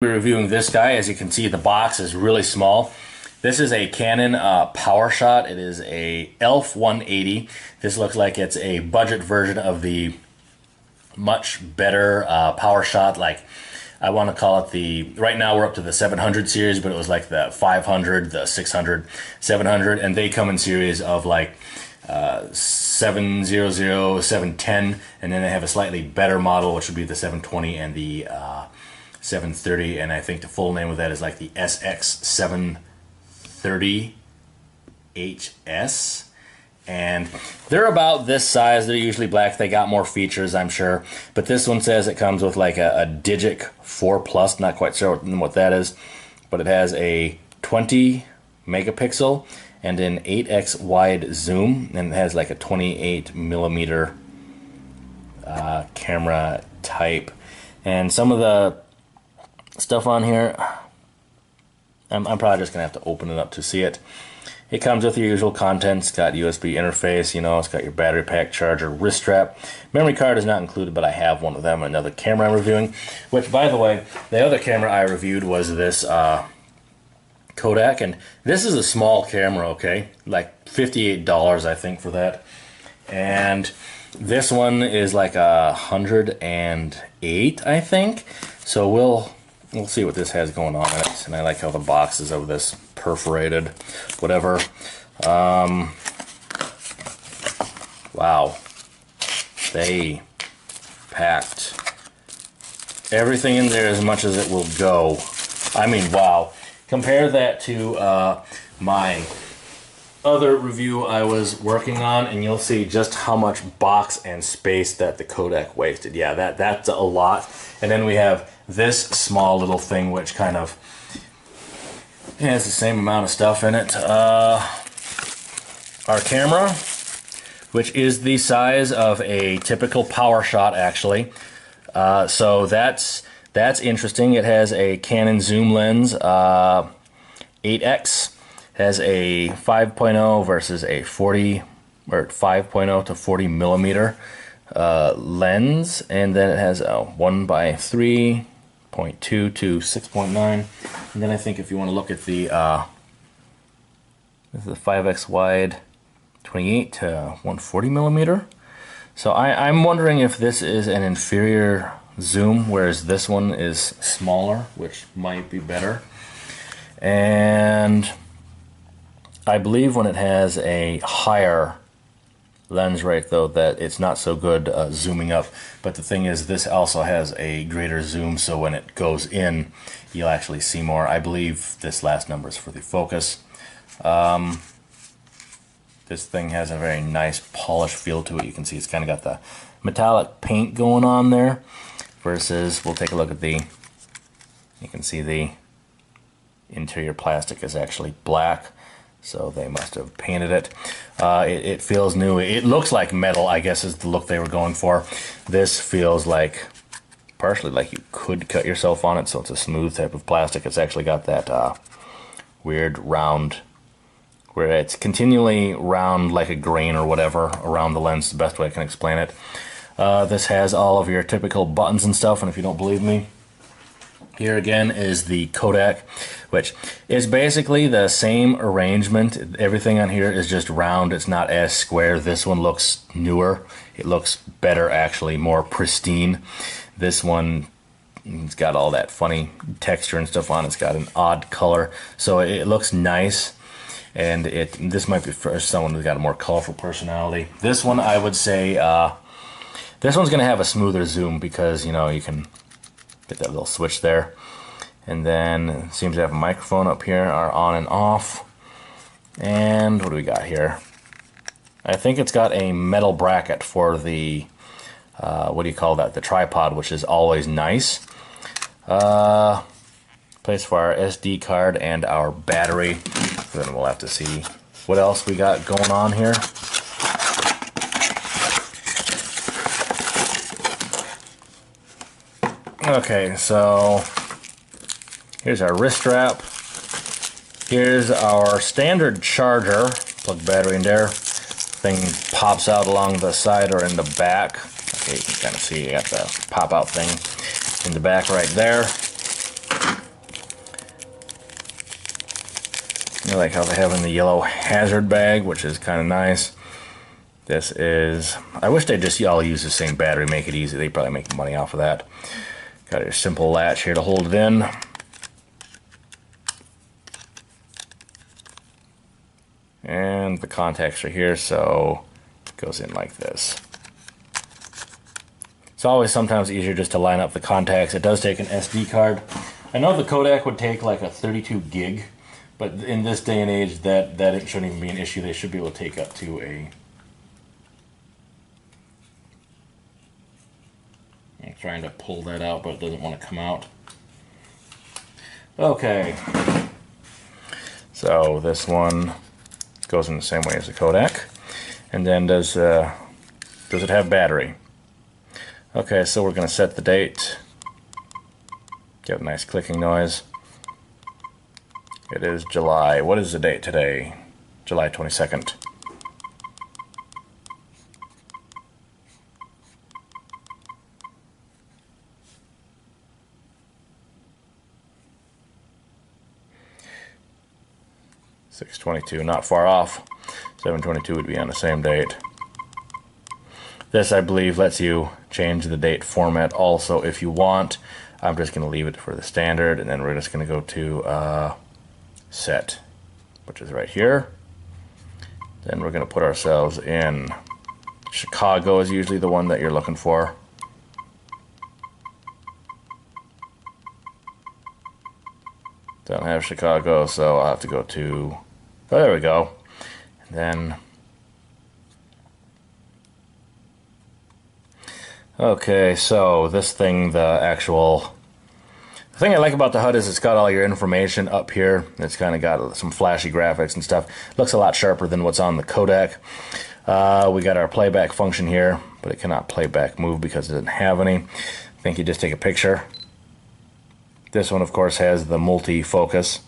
We're reviewing this guy. As you can see, the box is really small. This is a Canon PowerShot. It is a Elph 180. This looks like it's a budget version of the much better PowerShot. Like, I want to call it the, right now we're up to the 700 series, but it was like the 500, the 600, 700, and they come in series of like 700, 710, and then they have a slightly better model, which would be the 720 and the 730, and I think the full name of that is like the SX730HS. And they're about this size. They're usually black. They got more features, I'm sure. But this one says it comes with like a DIGIC 4 Plus. Not quite sure what that is. But it has a 20 megapixel and an 8x wide zoom. And it has like a 28 millimeter camera type. And some of the stuff on here, I'm probably just going to have to open it up to see it. It comes with your usual contents. It's got USB interface, you know, it's got your battery pack, charger, wrist strap. Memory card is not included, but I have one of them. Another camera I'm reviewing, which, by the way, the other camera I reviewed was this Kodak, and this is a small camera, okay? Like $58, I think, for that. And this one is like 108, I think. So we'll see what this has going on in it. And I like how the boxes of this perforated, whatever. Wow. They packed everything in there as much as it will go. I mean, wow. Compare that to my other review I was working on, and you'll see just how much box and space that the Kodak wasted. Yeah, that's a lot. And then we have this small little thing, which kind of has the same amount of stuff in it. Our camera, which is the size of a typical PowerShot, actually. So that's interesting. It has a Canon zoom lens, 8x. Has a 5.0 versus a 40, or 5.0 to 40 millimeter lens, and then it has a 1:3.2 to 6.9, and then I think if you want to look at the this is a 5x wide, 28 to 140 millimeter. So I'm wondering if this is an inferior zoom, whereas this one is smaller, which might be better. And I believe when it has a higher lens rate, though, that it's not so good zooming up. But the thing is, this also has a greater zoom, so when it goes in, you'll actually see more. I believe this last number is for the focus. This thing has a very nice polished feel to it. You can see it's kind of got the metallic paint going on there, versus, we'll take a look at the, you can see the interior plastic is actually black. So they must have painted it. It feels new. It looks like metal, I guess, is the look they were going for. This feels like, partially like you could cut yourself on it, so it's a smooth type of plastic. It's actually got that weird round, where it's continually round like a grain or whatever around the lens, the best way I can explain it. This has all of your typical buttons and stuff, and if you don't believe me, here again is the Kodak, which is basically the same arrangement. Everything on here is just round. It's not as square. This one looks newer. It looks better, actually, more pristine. This one, it's got all that funny texture and stuff on it. It's got an odd color, so it looks nice. And this might be for someone who's got a more colorful personality. This one, I would say, this one's going to have a smoother zoom because, you know, you can get that little switch there, and then it seems to have a microphone up here, our on and off. And what do we got here? I think it's got a metal bracket for the what do you call that? The tripod, which is always nice. Place for our SD card and our battery. Then we'll have to see what else we got going on here. Okay, so here's our wrist strap. Here's our standard charger. Plug battery in there. Thing pops out along the side or in the back. Okay, you can kind of see you got the pop out thing in the back right there. I like how they have in the yellow hazard bag, which is kind of nice. This is, I wish they'd just all use the same battery, make it easy. They probably make money off of that. Got your simple latch here to hold it in. And the contacts are here, so it goes in like this. It's always sometimes easier just to line up the contacts. It does take an SD card. I know the Kodak would take like a 32 gig, but in this day and age, that it shouldn't even be an issue. They should be able to take up to a... I'm trying to pull that out, but it doesn't want to come out. Okay. So this one goes in the same way as the Kodak. And then does it have battery? Okay, so we're going to set the date. Get a nice clicking noise. It is July. What is the date today? July 22nd. .622, not far off. 722 would be on the same date. This, I believe, lets you change the date format also if you want. I'm just going to leave it for the standard, and then we're just going to go to set, which is right here. Then we're going to put ourselves in Chicago is usually the one that you're looking for. Don't have Chicago, so I'll have to go to, oh, there we go. And then, okay, so this thing, the thing I like about the HUD is it's got all your information up here. It's kind of got some flashy graphics and stuff. Looks a lot sharper than what's on the Kodak. We got our playback function here, but it cannot playback move because it doesn't have any. I think you just take a picture. This one, of course, has the multi-focus.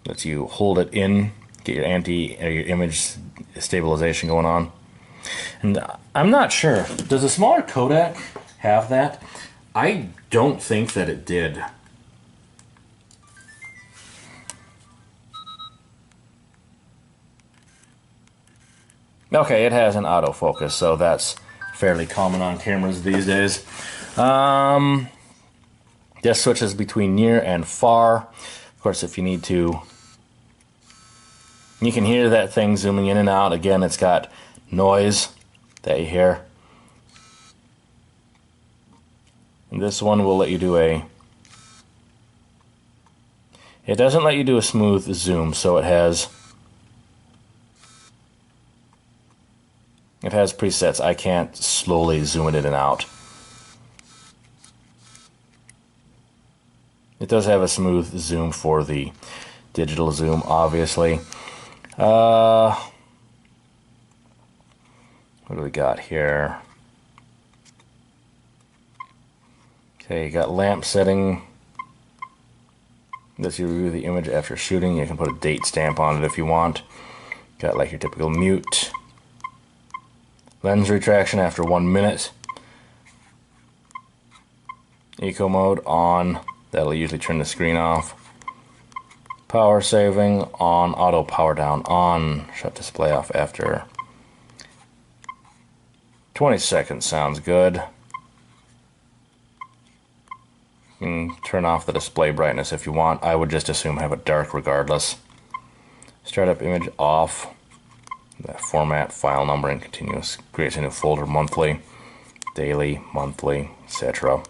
Lets you hold it in, get your your image stabilization going on. And I'm not sure, does a smaller Kodak have that? I don't think that it did. Okay, it has an autofocus, so that's fairly common on cameras these days. This switches between near and far. Of course, if you need to, you can hear that thing zooming in and out. Again, it's got noise that you hear. And this one will let you do it doesn't let you do a smooth zoom, so it has presets. I can't slowly zoom it in and out. It does have a smooth zoom for the digital zoom, obviously. What do we got here? Okay, you got lamp setting. Lets you review the image after shooting. You can put a date stamp on it if you want. Got like your typical mute. Lens retraction after 1 minute. Eco mode on. That'll usually turn the screen off. Power saving on, auto power down on, shut display off after 20 seconds sounds good. You can turn off the display brightness if you want. I would just assume have it dark regardless. Startup image off. That format, file numbering, continuous, creates a new folder monthly, daily, monthly, etc.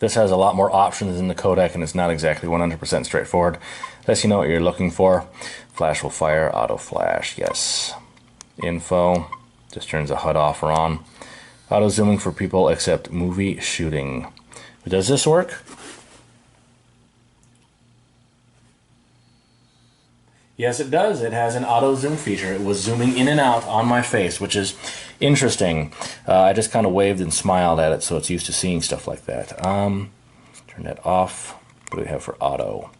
This has a lot more options than the Kodak, and it's not exactly 100% straightforward. Lets you know what you're looking for. Flash will fire, auto flash, yes. Info, just turns the HUD off or on. Auto zooming for people except movie shooting. But does this work? Yes, it does. It has an auto zoom feature. It was zooming in and out on my face, which is interesting. I just kind of waved and smiled at it, so it's used to seeing stuff like that. Turn that off. What do we have for auto?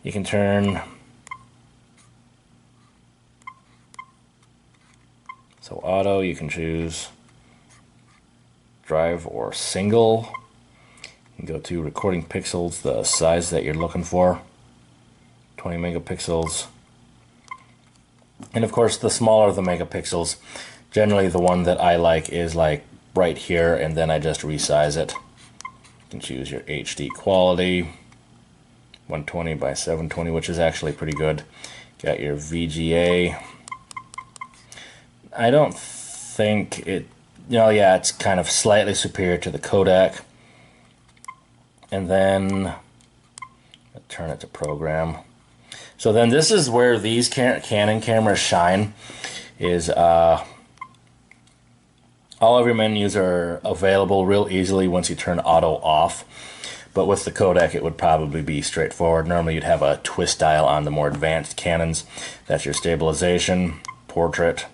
You can turn... So auto, you can choose drive or single. Go to recording pixels, the size that you're looking for, 20 megapixels. And of course, the smaller the megapixels, generally the one that I like is like right here, and then I just resize it. You can choose your HD quality, 120 by 720, which is actually pretty good. Got your VGA. I don't think it, yeah, it's kind of slightly superior to the Kodak. And then I'll turn it to program. So then this is where these Canon cameras shine, is all of your menus are available real easily once you turn auto off. But with the Kodak it would probably be straightforward. Normally you'd have a twist dial on the more advanced Canons. That's your stabilization, portrait,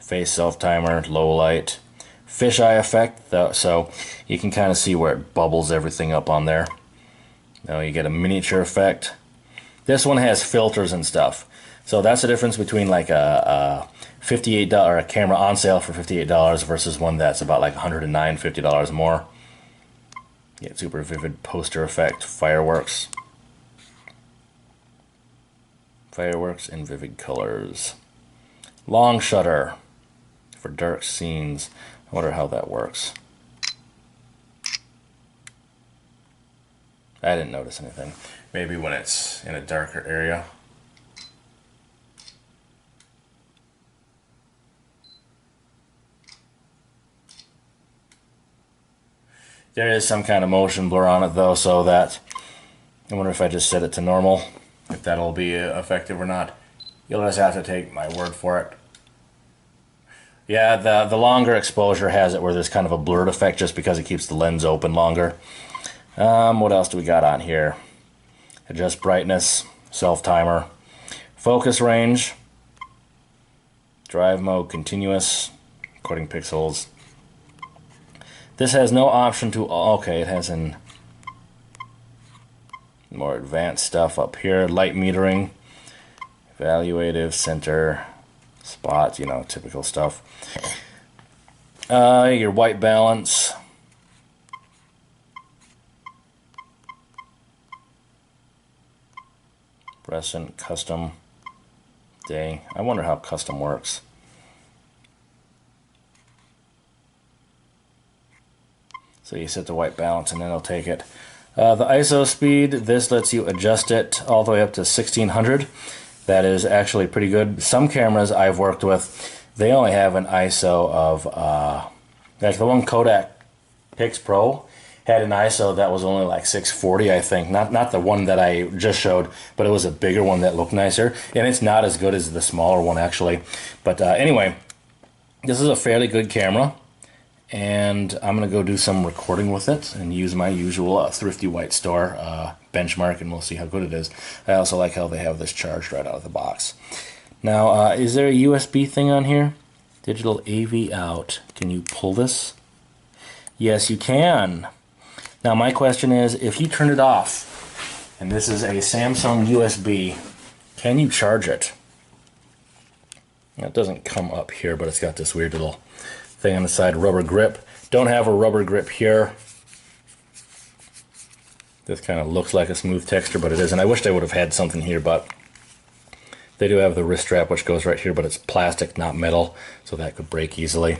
face self-timer, low light, fisheye effect, so you can kind of see where it bubbles everything up on there. Now you get a miniature effect. This one has filters and stuff, so that's the difference between like a $58 or a camera on sale for $58 versus one that's about like $109, $50 more. You get super vivid poster effect, fireworks in vivid colors, long shutter for dark scenes. I wonder how that works. I didn't notice anything. Maybe when it's in a darker area. There is some kind of motion blur on it though, so that I wonder if I just set it to normal, if that'll be effective or not. You'll just have to take my word for it. Yeah, the longer exposure has it where there's kind of a blurred effect just because it keeps the lens open longer. What else do we got on here? Adjust brightness, self-timer, focus range, drive mode, continuous, recording pixels. This has no option to, okay, it has in more advanced stuff up here, light metering, evaluative, center, spot, typical stuff. Your white balance, fluorescent, custom, day. I wonder how custom works. So you set the white balance and then it'll take it. The ISO speed, this lets you adjust it all the way up to 1600. That is actually pretty good. Some cameras I've worked with, they only have an ISO of, like the one Kodak Pix Pro had an ISO that was only like 640, I think. Not the one that I just showed, but it was a bigger one that looked nicer. And it's not as good as the smaller one actually. But anyway, this is a fairly good camera. And I'm going to go do some recording with it and use my usual Thrifty White Store benchmark, and we'll see how good it is. I also like how they have this charged right out of the box. Now, is there a USB thing on here? Digital AV out. Can you pull this? Yes, you can. Now, my question is, if you turn it off, and this is a Samsung USB, can you charge it? It doesn't come up here, but it's got this weird little thing on the side, rubber grip. Don't have a rubber grip here. This kind of looks like a smooth texture, but it isn't. I wished I would have had something here, but they do have the wrist strap, which goes right here, but it's plastic, not metal, so that could break easily.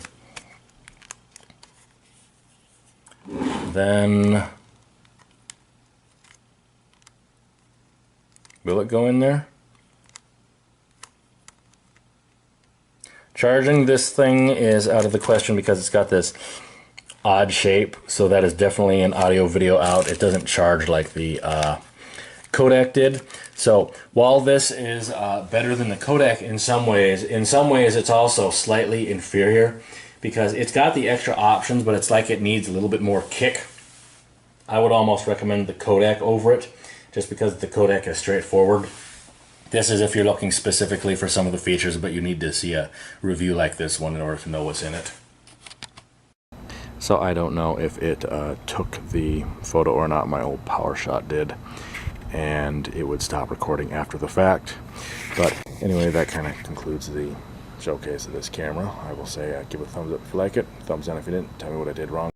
Then, will it go in there? Charging this thing is out of the question because it's got this odd shape, so that is definitely an audio video out. It doesn't charge like the Kodak did. So while this is better than the Kodak in some ways it's also slightly inferior because it's got the extra options, but it's like it needs a little bit more kick. I would almost recommend the Kodak over it, just because the Kodak is straightforward. This is if you're looking specifically for some of the features, but you need to see a review like this one in order to know what's in it. So I don't know if it took the photo or not. My old PowerShot did, and it would stop recording after the fact. But anyway, that kind of concludes the showcase of this camera. I will say give it a thumbs up if you like it, thumbs down if you didn't. Tell me what I did wrong.